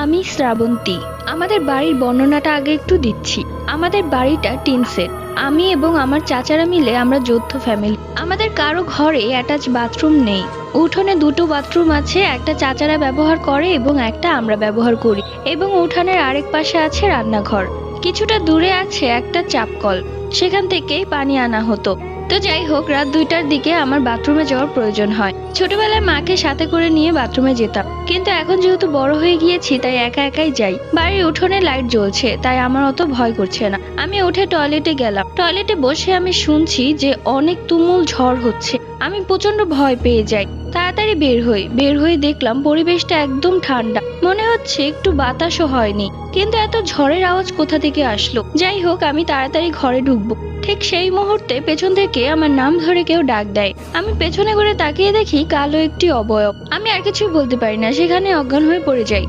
আমি শ্রাবন্তী। আমাদের বাড়ির বর্ণনাটা আগে একটু দিচ্ছি। আমাদের বাড়িটা টিন সেট। আমি এবং আমার চাচারা মিলে আমরা যৌথ ফ্যামিলি। আমাদের কারো ঘরে অ্যাটাচ বাথরুম নেই। উঠোনে দুটো বাথরুম আছে, একটা চাচারা ব্যবহার করে এবং একটা আমরা ব্যবহার করি। এবং উঠানের আরেক পাশে আছে রান্নাঘর। কিছুটা দূরে আছে একটা চাপকল, সেখান থেকেই পানি আনা হতো। তো যাই হোক, রাত 2টার দিকে আমার বাথরুমে যাওয়ার প্রয়োজন হয়। ছোটবেলায় মাকে সাথে করে নিয়ে বাথরুমে যেতাম, কিন্তু এখন যেহেতু বড় হয়ে গিয়েছি তাই একা একাই যাই। বাড়ির উঠোনে লাইট জ্বলছে তাই আমার অত ভয় করছে না। আমি উঠে টয়লেটে গেলাম। টয়লেটে বসে আমি শুনছি যে অনেক তুমুল ঝড় হচ্ছে। আমি প্রচন্ড ভয় পেয়ে যাই। তাড়াতাড়ি বের হয়ে দেখলাম পরিবেশটা একদম ঠান্ডা, মনে হচ্ছে একটু বাতাসও হয়নি। কিন্তু এত ঝড়ের আওয়াজ কোথা থেকে আসলো? যাই হোক, আমি তাড়াতাড়ি ঘরে ঢুকবো। ঠিক সেই মুহূর্তে পেছন থেকে আমার নাম ধরে কেউ ডাক দেয়। আমি পেছনে ঘুরে তাকিয়ে দেখি কালো একটি অবয়ব। আমি আর কিছুই বলতে পারি না, সেখানে অজ্ঞান হয়ে পড়ে যাই।